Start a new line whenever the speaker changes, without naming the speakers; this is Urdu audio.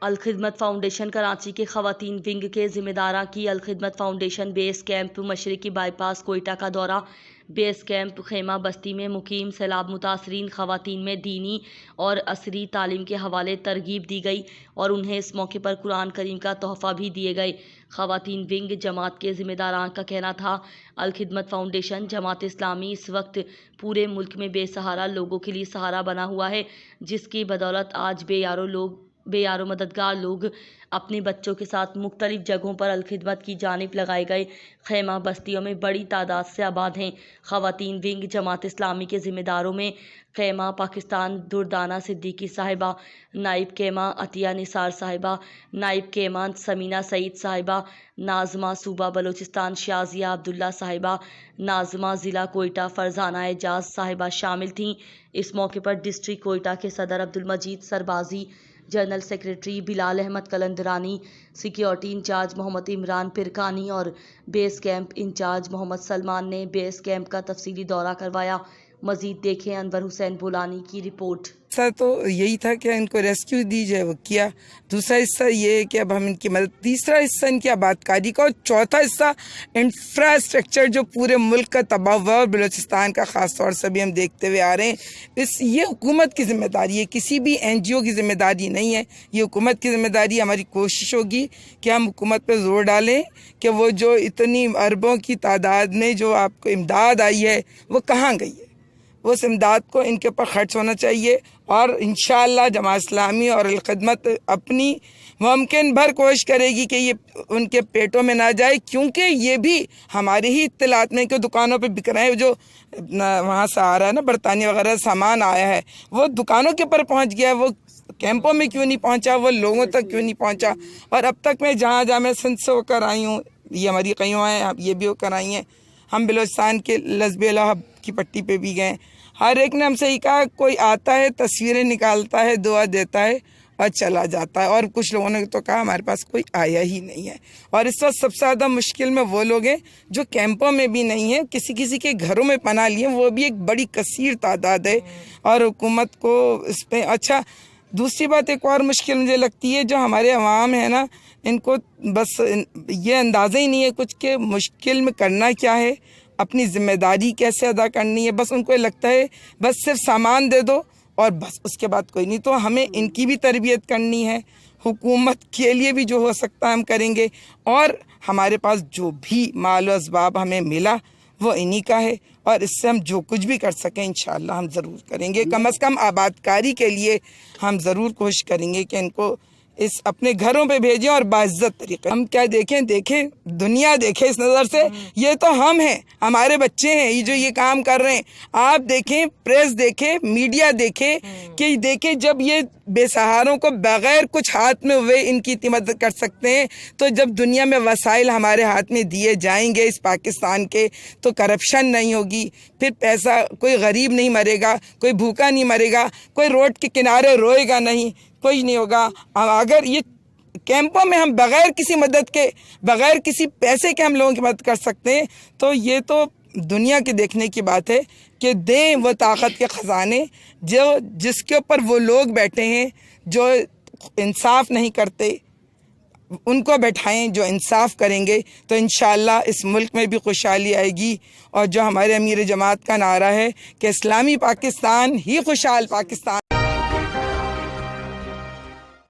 الخدمت فاؤنڈیشن کراچی کے خواتین ونگ کے ذمہ داران کی الخدمت فاؤنڈیشن بیس کیمپ مشرقی بائی پاس کوئٹہ کا دورہ۔ بیس کیمپ خیمہ بستی میں مقیم سیلاب متاثرین خواتین میں دینی اور عصری تعلیم کے حوالے ترغیب دی گئی اور انہیں اس موقع پر قرآن کریم کا تحفہ بھی دیے گئے۔ خواتین ونگ جماعت کے ذمہ داران کا کہنا تھا، الخدمت فاؤنڈیشن جماعت اسلامی اس وقت پورے ملک میں بے سہارا لوگوں کے لیے سہارا بنا ہوا ہے، جس کی بدولت آج بے یار و مددگار لوگ اپنے بچوں کے ساتھ مختلف جگہوں پر الخدمت کی جانب لگائے گئے خیمہ بستیوں میں بڑی تعداد سے آباد ہیں۔ خواتین ونگ جماعت اسلامی کے ذمہ داروں میں خیمہ پاکستان دردانہ صدیقی صاحبہ، نائب خیمہ عطیہ نثار صاحبہ، نائب خیمہ سمینہ سعید صاحبہ، ناظمہ صوبہ بلوچستان شازیہ عبداللہ صاحبہ، ناظمہ ضلع کوئٹہ فرزانہ اعجاز صاحبہ شامل تھیں۔ اس موقع پر ڈسٹرکٹ کوئٹہ کے صدر عبدالمجید سربازی، جنرل سیکریٹری بلال احمد قلندرانی، سیکیورٹی انچارج محمد عمران پرکانی اور بیس کیمپ انچارج محمد سلمان نے بیس کیمپ کا تفصیلی دورہ کروایا۔ مزید دیکھیں انور حسین بولانی کی رپورٹ۔
حصہ تو یہی تھا کہ ان کو ریسکیو دی جائے، وہ کیا۔ دوسرا حصہ یہ ہے کہ اب ہم ان کی مدد، تیسرا حصہ ان کی آبادکاری کا، اور چوتھا حصہ انفراسٹرکچر جو پورے ملک کا تباہ ہوا اور بلوچستان کا خاص طور سے بھی ہم دیکھتے ہوئے آ رہے ہیں۔ یہ حکومت کی ذمہ داری ہے، کسی بھی این جی او کی ذمہ داری نہیں ہے، یہ حکومت کی ذمہ داری ہے۔ ہماری کوشش ہوگی کہ ہم حکومت پہ زور ڈالیں کہ وہ جو اتنی اربوں کی تعداد میں جو آپ کو امداد آئی ہے وہ کہاں گئی ہے، وہ اس امداد کو ان کے اوپر خرچ ہونا چاہیے، اور انشاءاللہ جماعت اسلامی اور الخدمت اپنی ممکن بھر کوشش کرے گی کہ یہ ان کے پیٹوں میں نہ جائے، کیونکہ یہ بھی ہماری ہی اطلاعات میں کہ دکانوں پہ بک رہے ہیں، جو وہاں سے آ رہا ہے نا برطانیہ وغیرہ سامان آیا ہے، وہ دکانوں کے اوپر پہنچ گیا ہے، وہ کیمپوں میں کیوں نہیں پہنچا، وہ لوگوں تک کیوں نہیں پہنچا۔ اور اب تک میں جہاں میں سندھ سے ہو کر آئی ہوں، یہ ہماری قیوں ہیں، یہ بھی ہو کر آئی ہیں، ہم بلوچستان کے لذب الہب کی پٹی پہ بھی گئے، ہر ایک نے ہم سے ہی کہا، کوئی آتا ہے تصویریں نکالتا ہے، دعا دیتا ہے اور چلا جاتا ہے، اور کچھ لوگوں نے تو کہا ہمارے پاس کوئی آیا ہی نہیں ہے۔ اور اس وقت سب سے زیادہ مشکل میں وہ لوگ ہیں جو کیمپوں میں بھی نہیں ہیں، کسی کے گھروں میں پناہ لیے، وہ بھی ایک بڑی کثیر تعداد ہے، اور حکومت کو اس پہ اچھا۔ دوسری بات ایک اور مشکل مجھے لگتی ہے، جو ہمارے عوام ہیں نا، ان کو بس یہ اندازہ ہی نہیں ہے کچھ کہ مشکل میں کرنا کیا ہے، اپنی ذمہ داری کیسے ادا کرنی ہے، بس ان کو لگتا ہے بس صرف سامان دے دو اور بس اس کے بعد کوئی نہیں۔ تو ہمیں ان کی بھی تربیت کرنی ہے، حکومت کے لیے بھی جو ہو سکتا ہے ہم کریں گے، اور ہمارے پاس جو بھی مال و اسباب ہمیں ملا وہ انہی کا ہے، اور اس سے ہم جو کچھ بھی کر سکیں انشاءاللہ ہم ضرور کریں گے۔ کم از کم آبادکاری کے لیے ہم ضرور کوشش کریں گے کہ ان کو اس اپنے گھروں پہ بھیجیں اور باعزت طریقے۔ ہم کیا دیکھیں دنیا دیکھیں اس نظر سے، یہ تو ہم ہیں، ہمارے بچے ہیں یہ جو یہ کام کر رہے ہیں۔ آپ دیکھیں، پریس دیکھیں، میڈیا دیکھیں، کہ دیکھیں جب یہ بے سہاروں کو بغیر کچھ ہاتھ میں ہوئے ان کی اتنی مدد کر سکتے ہیں، تو جب دنیا میں وسائل ہمارے ہاتھ میں دیے جائیں گے اس پاکستان کے، تو کرپشن نہیں ہوگی، پھر پیسہ، کوئی غریب نہیں مرے گا، کوئی بھوکا نہیں مرے گا، کوئی روڈ کے کنارے روئے گا نہیں، کوئی نہیں ہوگا۔ اگر یہ کیمپوں میں ہم بغیر کسی مدد کے، بغیر کسی پیسے کے ہم لوگوں کی مدد کر سکتے ہیں، تو یہ تو دنیا کے دیکھنے کی بات ہے کہ دیں وہ طاقت کے خزانے جس کے اوپر وہ لوگ بیٹھے ہیں جو انصاف نہیں کرتے، ان کو بیٹھائیں جو انصاف کریں گے، تو انشاءاللہ اس ملک میں بھی خوشحالی آئے گی۔ اور جو ہمارے امیر جماعت کا نعرہ ہے کہ اسلامی پاکستان ہی خوشحال پاکستان۔